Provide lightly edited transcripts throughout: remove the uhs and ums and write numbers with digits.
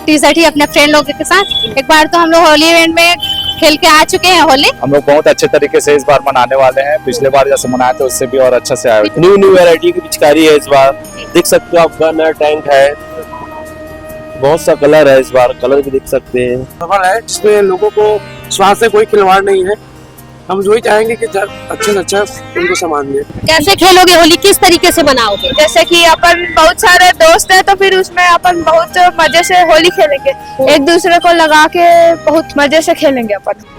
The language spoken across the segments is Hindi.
टी शर्ट ही अपने फ्रेंड लोगों के साथ। एक बार तो हम लोग होली इवेंट में खेल के आ चुके हैं होली। हम लोग बहुत अच्छे तरीके से इस बार मनाने वाले हैं। पिछले बार जैसे मनाए थे उससे भी और अच्छे से आए। न्यू वैरायटी की पिचकारी है इस बार, देख सकते हो आप। गन है, टैंक है, बहुत सा कलर है इस बार, कलर भी देख सकते हैं। सफल है जिसमें लोगों को स्वास्थ्य से कोई खिलवाड़ नहीं है। हम जो ही चाहेंगे कि अच्छे से अच्छा उनको सामान दें। कैसे खेलोगे होली, किस तरीके से मनाओगे? जैसे कि अपन बहुत सारे दोस्त हैं तो फिर उसमें अपन बहुत मजे से होली खेलेंगे, एक दूसरे को लगा के बहुत मजे से खेलेंगे अपन।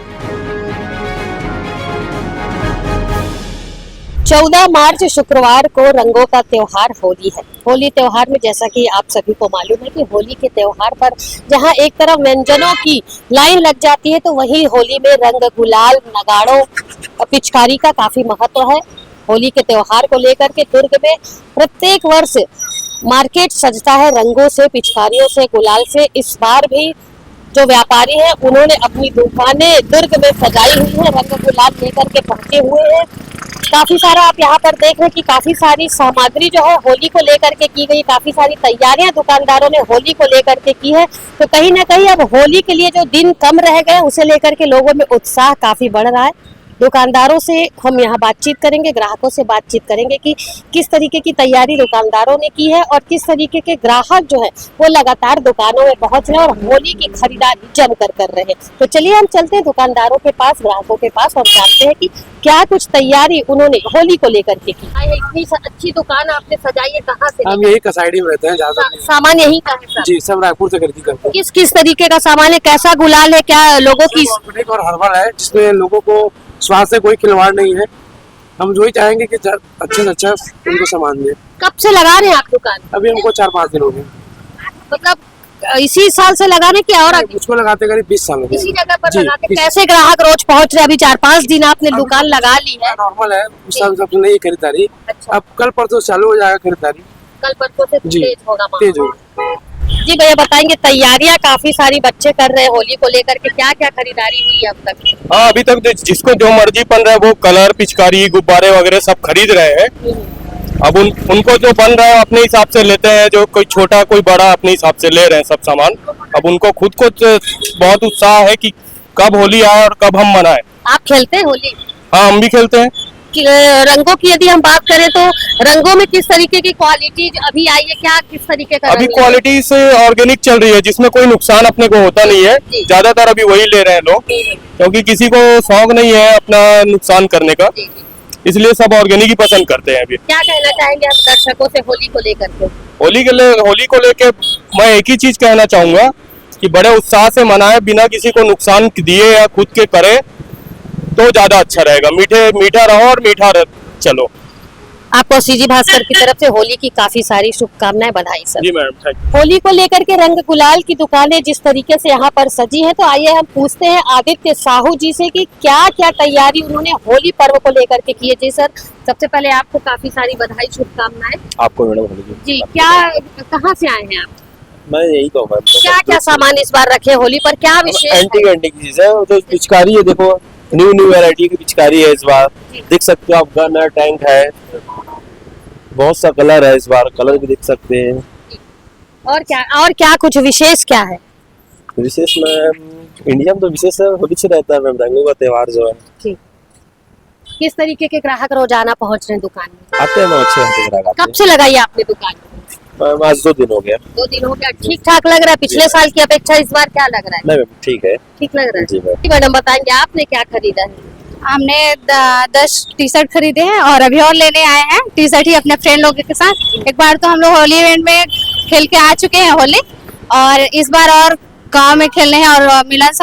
14 मार्च शुक्रवार को रंगों का त्योहार होली है। होली त्योहार में जैसा कि आप सभी को मालूम है कि होली के त्योहार पर जहां एक तरफ व्यंजनों की लाइन लग जाती है तो वहीं होली में रंग, गुलाल, नगाड़ों, पिचकारी का काफी महत्व है। होली के त्योहार को लेकर के दुर्ग में प्रत्येक वर्ष मार्केट सजता है रंगों से, पिचकारियों से, गुलाल से। इस बार भी जो व्यापारी हैं उन्होंने अपनी दुकानें दुर्ग में सजाई हुई है, रंग गुलाल लेकर के पहुंचे हुए हैं। काफी सारा आप यहाँ पर देख रहे हैं कि काफी सारी सामग्री जो है होली को लेकर के की गई, काफी सारी तैयारियां दुकानदारों ने होली को लेकर के की है। तो कहीं ना कहीं अब होली के लिए जो दिन कम रह गए उसे लेकर के लोगों में उत्साह काफी बढ़ रहा है। दुकानदारों से हम यहाँ बातचीत करेंगे, ग्राहकों से बातचीत करेंगे कि किस तरीके की तैयारी दुकानदारों ने की है और किस तरीके के ग्राहक जो है वो लगातार दुकानों में पहुंच रहे हैं और होली की खरीदारी जमकर कर रहे हैं। तो चलिए हम चलते हैं दुकानदारों के पास, ग्राहकों के पास और जानते हैं कि क्या कुछ तैयारी उन्होंने होली को लेकर के की। इतनी अच्छी दुकान आपने सजाई है, कहाँ से? हम यही कसाईडी में रहते हैं, ज्यादा सामान यही का है जी, सब रायपुर से खरीदी करते हैं। किस किस तरीके का सामान है, कैसा गुलाल है, क्या लोगों की? ऑर्गेनिक और हर्बल है जिसमें लोगों को स्वास्थ्य से कोई खिलवाड़ नहीं है। हम जो ही चाहेंगे कि अच्छे से अच्छा उनको सामान दें। कब से लगा रहे हैं आप दुकान? अभी हमको 4-5 दिन हो गए। मतलब इसी साल से लगाने की और मुझको लगाते करीब 20 साल हो गए। इसी जगह पर जी, लगाते। कैसे ग्राहक रोज पहुंच रहे? अभी 4-5 दिन आपने दुकान लगा ली है। नॉर्मल है, उस साल सबसे नहीं खरीदारी। अच्छा। अब कल परसों चालू हो जाएगा खरीदारी। कल परसों से जी, तेज होगा माहौल। तेज होगा। जी भैया बताएंगे, तैयारियां काफी सारी बच्चे कर रहे हैं होली को लेकर के, क्या क्या खरीदारी हुई है अब तक? हाँ, अभी तक जिसको जो मर्जी बन रहा है वो कलर, पिचकारी, गुब्बारे वगैरह सब खरीद रहे हैं। अब उनको जो बन रहा है अपने हिसाब से लेते हैं, जो कोई छोटा कोई बड़ा अपने हिसाब से ले रहे हैं सब सामान। अब उनको खुद को बहुत उत्साह है कि कब होली आए और कब हम मनाए। आप खेलते हैं होली? हाँ, हम भी खेलते हैं। रंगों की यदि हम बात करें तो रंगों में किस तरीके की क्वालिटी अभी आई है, क्या किस तरीके का? अभी क्वालिटी से ऑर्गेनिक चल रही है जिसमें कोई नुकसान अपने को होता नहीं है। ज्यादातर अभी वही ले रहे हैं लोग, क्योंकि किसी को शौक नहीं है अपना नुकसान करने का, इसलिए सब ऑर्गेनिक ही पसंद करते हैं। अभी क्या कहना चाहेंगे आप दर्शकों से होली को लेकर के? होली को लेके मैं एक ही चीज कहना चाहूंगा कि बड़े उत्साह से मनाए, बिना किसी को नुकसान दिए या खुद के करे तो ज्यादा अच्छा रहेगा। मीठा रहो और मीठा चलो। आपको सीजी भास्कर की तरफ से होली की काफी सारी शुभकामनाएं, बधाई सर। जी मैडम, थैंक यू। होली को लेकर के रंग गुलाल की दुकानें जिस तरीके से यहाँ पर सजी है, तो आइए हम पूछते हैं आदित्य साहू जी से कि क्या क्या तैयारी उन्होंने होली पर्व को लेकर के की है। जी सर, सबसे पहले आपको काफी सारी बधाई, शुभकामनाएं। आपको मैडम। जी, क्या कहाँ से आए हैं आप? मैं यही कहूँगा, क्या क्या सामान इस बार रखे होली पर, क्या विशेष? एंटीक चीज है, तो पिचकारी है, देखो न्यू वैरायटी की पिचकारी है इस बार, देख सकते हो आप। गन है, टैंक है, बहुत सा कलर है इस बार, कलर भी देख सकते हैं। और क्या कुछ विशेष क्या है? विशेष में इंडिया में तो विशेष होली से रहता है मैम, रंगों का त्योहार जो है। किस तरीके के ग्राहक रोजाना पहुंच रहे हैं दुकान में? आते हैं अच्छे ग्राहक। कब से लगाई आपने दुकान? आज 2 दिन हो गया। 2 दिन हो गया। ठीक ठाक लग रहा है? पिछले साल की अपेक्षा इस बार क्या लग रहा है? नहीं मैम, ठीक है। ठीक लग रहा है जी मैडम, बताएंगे आपने क्या खरीदा है? हमने 10 टी शर्ट खरीदे हैं और अभी और लेने आए हैं टी शर्ट ही अपने फ्रेंड लोगों के साथ। एक बार तो हम लोग होली इवेंट में खेल के आ चुके हैं होली, और इस बार और गांव में खेलने हैं और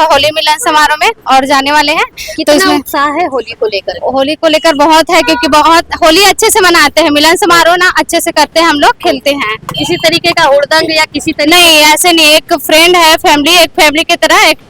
होली मिलन समारोह में और जाने वाले हैं। तो इसमें उत्साह है होली को लेकर? होली को लेकर बहुत है, क्योंकि बहुत होली अच्छे से मनाते हैं, मिलन समारोह ना अच्छे से करते हैं, हम लोग खेलते हैं। किसी तरीके का हुड़दंग या किसी तरीके? नहीं, ऐसे नहीं, एक फ्रेंड है, एक फैमिली की तरह एक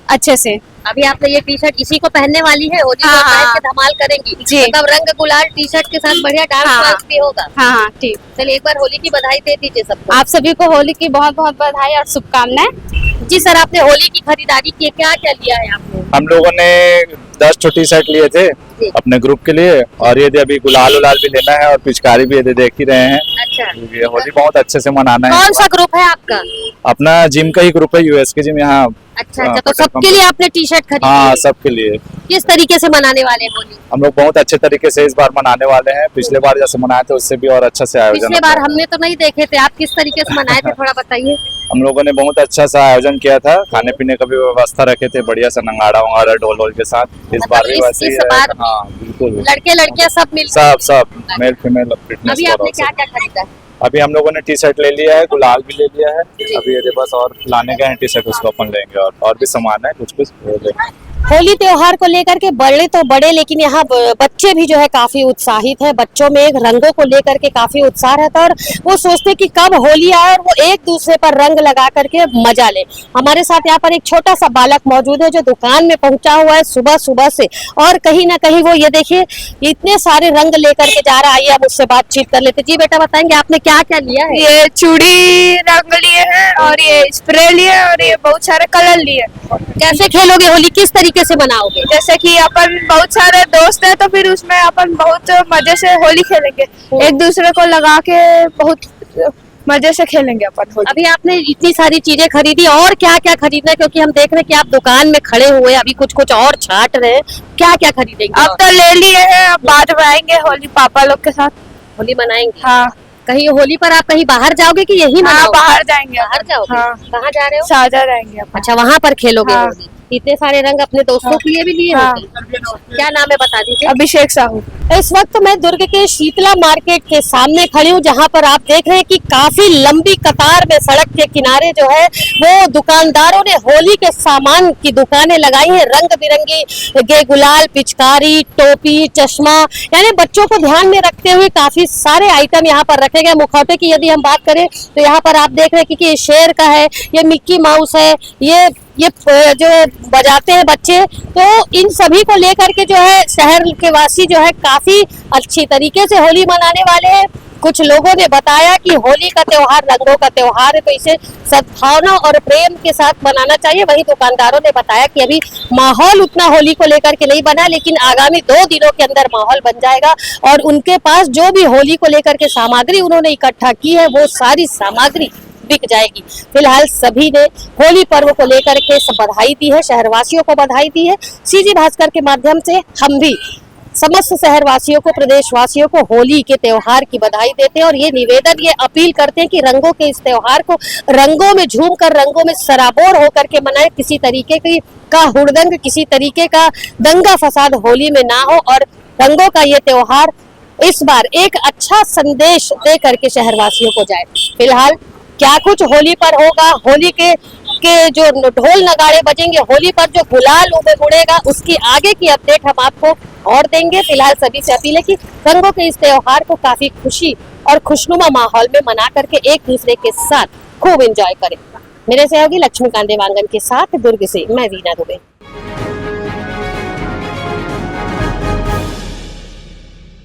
अच्छे से। अभी आपने ये टी शर्ट इसी को पहनने वाली है, होली में पहन के धमाल करेंगी जी। मतलब रंग गुलाल टी शर्ट के साथ बढ़िया डांस भी होगा। हाँ, ठीक। चलिए एक बार होली की बधाई दे दीजिए सबको। आप सभी को होली की बहुत बहुत बधाई और शुभकामनाएं। जी सर, आपने होली की खरीदारी की, क्या क्या लिया है आपने? हम लोगों ने 10 टी शर्ट लिए थे अपने ग्रुप के लिए, और ये अभी गुलाल उलाल भी लेना है और पिचकारी भी ये देख ही रहे हैं। अच्छा ये होली बहुत अच्छे से मनाना है कौन सा ग्रुप है आपका? अपना जिम का ही ग्रुप है, यूएस के जिम यहाँ। अच्छा अच्छा, तो पेट्रोल सबके पंप। लिए आपने टी शर्ट खरीदी हाँ है? सबके लिए। किस तरीके से मनाने वाले हैं होली? हम लोग बहुत अच्छे तरीके से इस बार मनाने वाले हैं। पिछले बार जैसे मनाए थे उससे भी और अच्छा से आयोजन पिछले बार हमने तो नहीं देखे थे, आप किस तरीके से मनाए थे थोड़ा बताइए। हम लोगों ने बहुत अच्छा सा आयोजन किया था, खाने पीने का भी व्यवस्था रखे थे बढ़िया सा, नंगाड़ा वंगाड़ा ढोल ढोल के साथ। इस बार भी वैसे ही इस है। बार हाँ बिल्कुल, लड़के लड़कियां सब मिल सब मेल फीमेल फिटनेस। अभी आपने क्या क्या खरीदा? अभी हम लोगों ने टी शर्ट ले लिया है, गुलाल भी ले लिया है। अभी ये बस और लाने गए हैं टी शर्ट, उसको अपन लेंगे और भी सामान है कुछ वो लेंगे। होली त्योहार को लेकर के बड़े तो बड़े, लेकिन यहाँ बच्चे भी जो है काफी उत्साहित है। बच्चों में एक रंगों को लेकर के काफी उत्साह रहता है और वो सोचते हैं कि कब होली आए और वो एक दूसरे पर रंग लगा करके मजा ले। हमारे साथ यहाँ पर एक छोटा सा बालक मौजूद है जो दुकान में पहुंचा हुआ है सुबह सुबह से, और कहीं ना कहीं वो ये देखिए इतने सारे रंग लेकर के जा रहा है। आइए अब उससे बातचीत कर लेते। जी बेटा बताएंगे आपने क्या क्या लिया है? ये चूड़ी रंग लिए हैं और ये स्प्रे लिए और ये बहुत सारे कलर लिए। कैसे खेलोगे होली, किस तरीके से मनाओगे? जैसे कि अपन बहुत सारे दोस्त हैं तो फिर उसमें अपन बहुत मजे से होली खेलेंगे, एक दूसरे को लगा के बहुत मजे से खेलेंगे अपन होली। अभी आपने इतनी सारी चीजें खरीदी, और क्या क्या खरीदना है? क्योंकि हम देख रहे हैं कि आप दुकान में खड़े हुए अभी कुछ कुछ और छाट रहे हैं, क्या क्या खरीदेंगे? अब तो ले लिए हैं, अब बाद में आएंगे होली पापा लोग के साथ। होली मनाएंगे? हाँ कहीं होली पर आप कहीं बाहर जाओगे कि यही हाँ, मनाओगे? बाहर जाएंगे बाहर जाओगे? हाँ। कहाँ जा रहे हो? साझा रहेंगे अपन। अच्छा वहाँ पर खेलोगे हाँ। होली। इतने सारे रंग अपने दोस्तों के लिए भी लिए हाँ। होंगे। क्या नाम है बता दीजिए। अभिषेक साहू। इस वक्त मैं दुर्ग के शीतला मार्केट के सामने खड़ी हूँ, जहाँ पर आप देख रहे हैं कि काफी लंबी कतार में सड़क के किनारे जो है वो दुकानदारों ने होली के सामान की दुकानें लगाई हैं। रंग बिरंगी गुलाल, पिचकारी, टोपी, चश्मा, यानी बच्चों को ध्यान में रखते हुए काफी सारे आइटम यहाँ पर रखे गए। मुखौटे की यदि हम बात करें तो यहाँ पर आप देख रहे हैं कि ये शेर का है, ये मिक्की माउस है, ये जो बजाते हैं बच्चे, तो इन सभी को लेकर के जो है शहर के वासी जो है काफी अच्छी तरीके से होली मनाने वाले हैं। कुछ लोगों ने बताया कि होली का त्योहार रंगों का त्योहार है, तो इसे सद्भावना और प्रेम के साथ मनाना चाहिए। वहीं दुकानदारों ने बताया कि अभी माहौल उतना होली को लेकर के नहीं बना, लेकिन आगामी 2 दिनों के अंदर माहौल बन जाएगा और उनके पास जो भी होली को लेकर के सामग्री उन्होंने इकट्ठा की है वो सारी सामग्री बिक जाएगी। फिलहाल सभी ने होली पर्व को लेकर के बधाई दी है, शहरवासियों को बधाई दी है। सीजी भास्कर के माध्यम से हम भी समस्त शहरवासियों को, प्रदेशवासियों को होली के त्योहार की बधाई देते हैं और ये निवेदन, ये अपील करते हैं कि रंगों के इस त्योहार को रंगों में झूमकर, रंगों में सराबोर होकर के मनाएं। किसी तरीके का हुड़दंग, किसी तरीके का दंगा फसाद होली में ना हो और रंगों का ये त्योहार इस बार एक अच्छा संदेश दे करके शहरवासियों को जाए। फिलहाल क्या कुछ होली पर होगा, होली के जो ढोल नगाड़े बजेंगे, होली पर जो गुलाल उड़ेगा, उसकी आगे की अपडेट हम आपको और देंगे। फिलहाल सभी से अपील है कि रंगों के इस त्योहार को काफी खुशी और खुशनुमा माहौल में मना करके एक दूसरे के साथ खूब एंजॉय करें। मेरे सहयोगी लक्ष्मीकांत देवांगन के साथ दुर्ग से मैं वीना दुबे।